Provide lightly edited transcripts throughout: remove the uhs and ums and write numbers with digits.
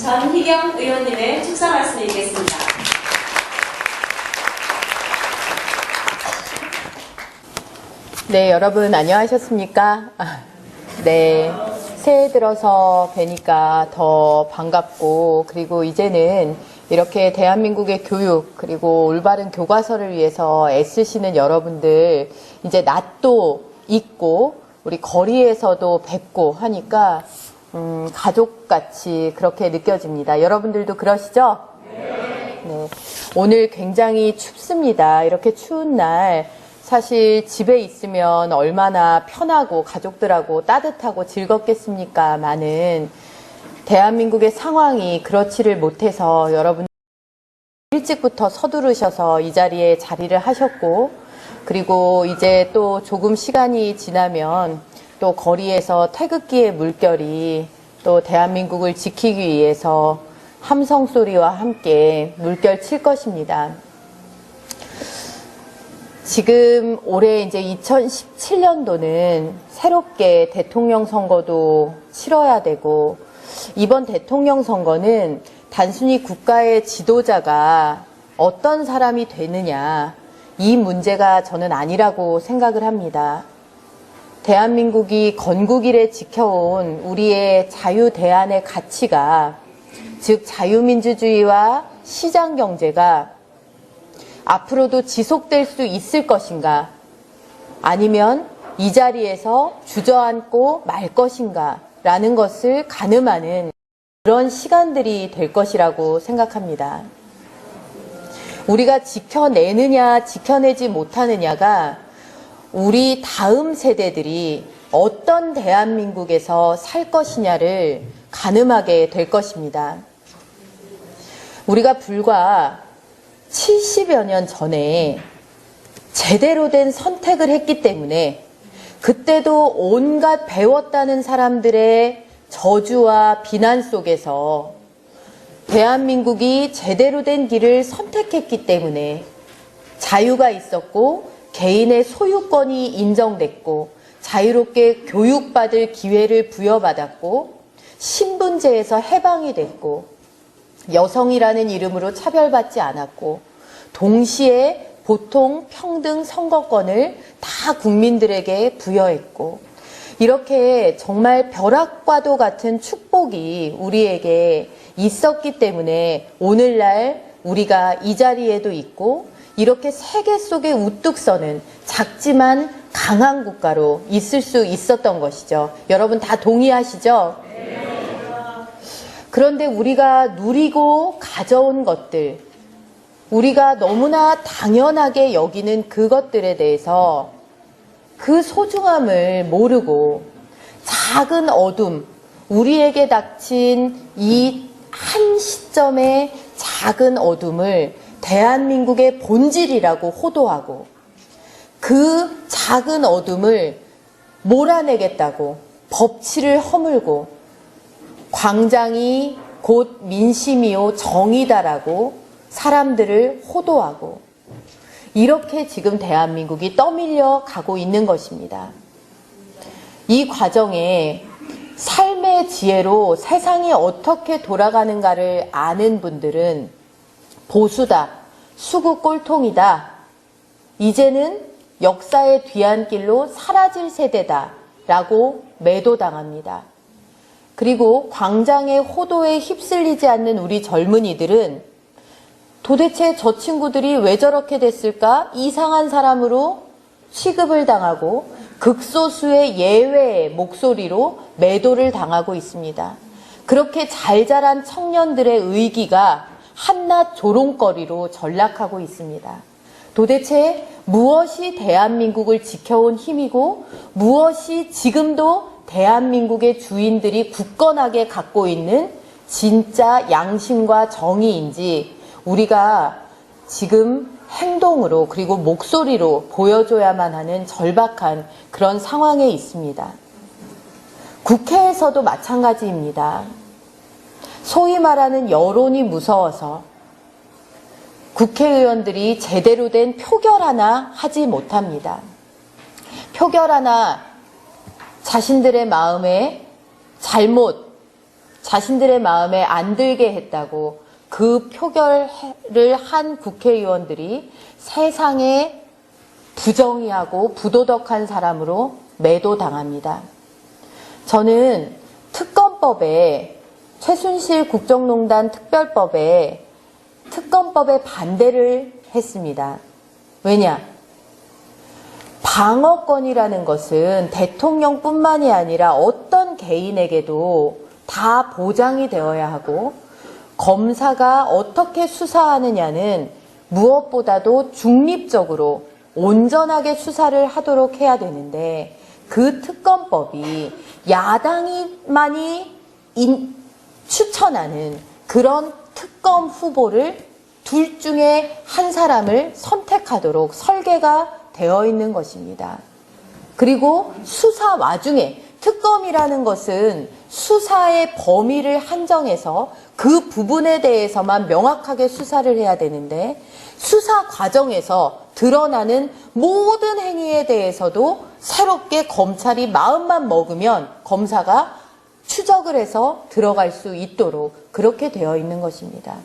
전희경 의원님의 축사 말씀을 읽겠습니다. 네, 여러분 안녕하셨습니까? 네, 새해 들어서 뵈니까 더 반갑고, 그리고 이제는 이렇게 대한민국의 교육 그리고 올바른 교과서를 위해서 애쓰시는 여러분들 이제 낯도 있고 우리 거리에서도 뵙고 하니까 가족같이 그렇게 느껴집니다. 여러분들도 그러시죠? 네. 오늘 굉장히 춥습니다. 이렇게 추운 날 사실 집에 있으면 얼마나 편하고 가족들하고 따뜻하고 즐겁겠습니까? 많은 대한민국의 상황이 그렇지를 못해서 여러분 일찍부터 서두르셔서 이 자리에 자리를 하셨고, 그리고 이제 또 조금 시간이 지나면 또 거리에서 태극기의 물결이 또 대한민국을 지키기 위해서 함성 소리와 함께 물결 칠 것입니다. 지금 올해 이제 2017년도는 새롭게 대통령 선거도 치러야 되고, 이번 대통령 선거는 단순히 국가의 지도자가 어떤 사람이 되느냐, 이 문제가 저는 아니라고 생각을 합니다. 대한민국이 건국 이래 지켜온 우리의 자유대안의 가치가, 즉 자유민주주의와 시장경제가 앞으로도 지속될 수 있을 것인가, 아니면 이 자리에서 주저앉고 말 것인가 라는 것을 가늠하는 그런 시간들이 될 것이라고 생각합니다. 우리가 지켜내느냐 지켜내지 못하느냐가 우리 다음 세대들이 어떤 대한민국에서 살 것이냐를 가늠하게 될 것입니다. 우리가 불과 70여 년 전에 제대로 된 선택을 했기 때문에 그때도 온갖 배웠다는 사람들의 저주와 비난 속에서 대한민국이 제대로 된 길을 선택했기 때문에 자유가 있었고 개인의 소유권이 인정됐고 자유롭게 교육받을 기회를 부여받았고 신분제에서 해방이 됐고 여성이라는 이름으로 차별받지 않았고 동시에 보통 평등 선거권을 다 국민들에게 부여했고, 이렇게 정말 벼락과도 같은 축복이 우리에게 있었기 때문에 오늘날 우리가 이 자리에도 있고 이렇게 세계 속에 우뚝 서는 작지만 강한 국가로 있을 수 있었던 것이죠. 여러분 다 동의하시죠? 그런데 우리가 누리고 가져온 것들, 우리가 너무나 당연하게 여기는 그것들에 대해서 그 소중함을 모르고 작은 어둠, 우리에게 닥친 이 한 시점의 작은 어둠을 대한민국의 본질이라고 호도하고 그 작은 어둠을 몰아내겠다고 법치를 허물고 광장이 곧 민심이요 정의다라고 사람들을 호도하고 이렇게 지금 대한민국이 떠밀려 가고 있는 것입니다. 이 과정에 삶의 지혜로 세상이 어떻게 돌아가는가를 아는 분들은 보수다, 수구 꼴통이다, 이제는 역사의 뒤안길로 사라질 세대다 라고 매도당합니다. 그리고 광장의 호도에 휩쓸리지 않는 우리 젊은이들은 도대체 저 친구들이 왜 저렇게 됐을까? 이상한 사람으로 취급을 당하고 극소수의 예외의 목소리로 매도를 당하고 있습니다. 그렇게 잘 자란 청년들의 의기가 한낱 조롱거리로 전락하고 있습니다. 도대체 무엇이 대한민국을 지켜온 힘이고 무엇이 지금도 대한민국의 주인들이 굳건하게 갖고 있는 진짜 양심과 정의인지 우리가 지금 행동으로 그리고 목소리로 보여줘야만 하는 절박한 그런 상황에 있습니다. 국회에서도 마찬가지입니다. 소위 말하는 여론이 무서워서 국회의원들이 제대로 된 표결 하나 하지 못합니다. 표결 하나 자신들의 마음에 자신들의 마음에 안 들게 했다고 그 표결을 한 국회의원들이 세상에 부정의하고 부도덕한 사람으로 매도당합니다. 저는 특검법에 최순실 국정농단 특별법에 특검법에 반대를 했습니다. 왜냐? 방어권이라는 것은 대통령뿐만이 아니라 어떤 개인에게도 다 보장이 되어야 하고 검사가 어떻게 수사하느냐는 무엇보다도 중립적으로 온전하게 수사를 하도록 해야 되는데 그 특검법이 야당만이 추천하는 그런 특검 후보를 둘 중에 한 사람을 선택하도록 설계가 되어 있는 것입니다. 그리고 수사 와중에 특검이라는 것은 수사의 범위를 한정해서 그 부분에 대해서만 명확하게 수사를 해야 되는데 수사 과정에서 드러나는 모든 행위에 대해서도 새롭게 검찰이 마음만 먹으면 검사가 추적을 해서 들어갈 수 있도록 그렇게 되어 있는 것입니다.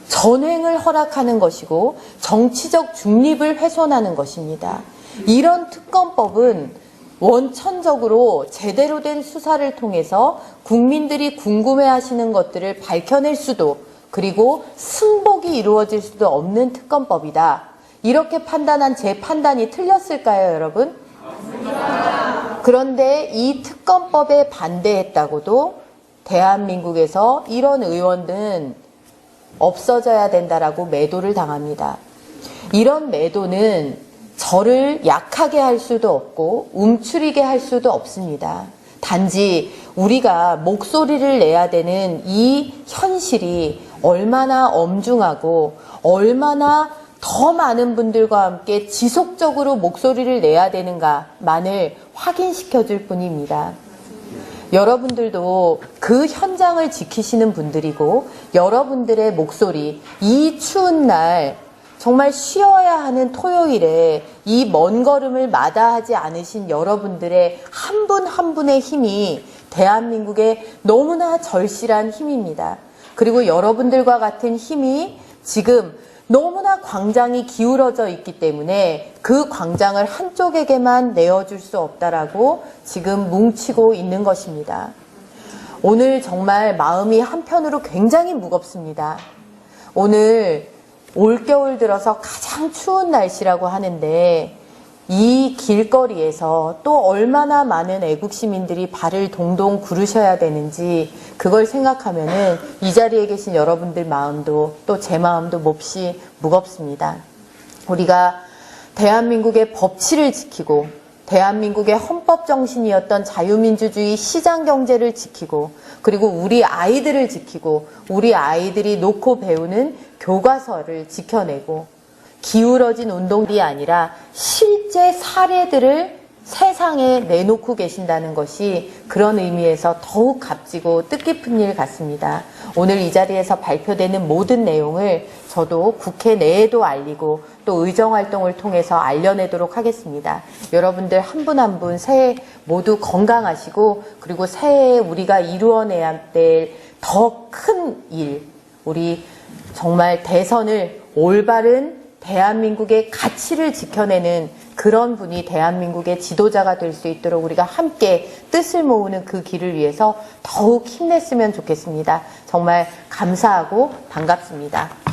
전횡을 허락하는 것이고 정치적 중립을 훼손하는 것입니다. 이런 특검법은 원천적으로 제대로 된 수사를 통해서 국민들이 궁금해하시는 것들을 밝혀낼 수도 그리고 승복이 이루어질 수도 없는 특검법이다. 이렇게 판단한 제 판단이 틀렸을까요, 여러분? 그런데 이 특검법에 반대했다고도 대한민국에서 이런 의원들은 없어져야 된다라고 매도를 당합니다. 이런 매도는 저를 약하게 할 수도 없고 움츠리게 할 수도 없습니다. 단지 우리가 목소리를 내야 되는 이 현실이 얼마나 엄중하고 얼마나 더 많은 분들과 함께 지속적으로 목소리를 내야 되는가만을 확인시켜 줄 뿐입니다. 여러분들도 그 현장을 지키시는 분들이고 여러분들의 목소리, 이 추운 날 정말 쉬어야 하는 토요일에 이 먼 걸음을 마다하지 않으신 여러분들의 한 분 한 분의 힘이 대한민국의 너무나 절실한 힘입니다. 그리고 여러분들과 같은 힘이 지금 너무나 광장이 기울어져 있기 때문에 그 광장을 한쪽에게만 내어줄 수 없다라고 지금 뭉치고 있는 것입니다. 오늘 정말 마음이 한편으로 굉장히 무겁습니다. 오늘 올겨울 들어서 가장 추운 날씨라고 하는데 이 길거리에서 또 얼마나 많은 애국 시민들이 발을 동동 구르셔야 되는지 그걸 생각하면은 이 자리에 계신 여러분들 마음도 또 제 마음도 몹시 무겁습니다. 우리가 대한민국의 법치를 지키고 대한민국의 헌법 정신이었던 자유민주주의 시장 경제를 지키고 그리고 우리 아이들을 지키고 우리 아이들이 놓고 배우는 교과서를 지켜내고 기울어진 운동이 아니라 실제 사례들을 세상에 내놓고 계신다는 것이 그런 의미에서 더욱 값지고 뜻깊은 일 같습니다. 오늘 이 자리에서 발표되는 모든 내용을 저도 국회 내에도 알리고 또 의정활동을 통해서 알려내도록 하겠습니다. 여러분들 한 분 한 분 새해 모두 건강하시고 그리고 새해에 우리가 이루어내야 될 더 큰 일, 우리 정말 대선을 올바른 대한민국의 가치를 지켜내는 그런 분이 대한민국의 지도자가 될 수 있도록 우리가 함께 뜻을 모으는 그 길을 위해서 더욱 힘냈으면 좋겠습니다. 정말 감사하고 반갑습니다.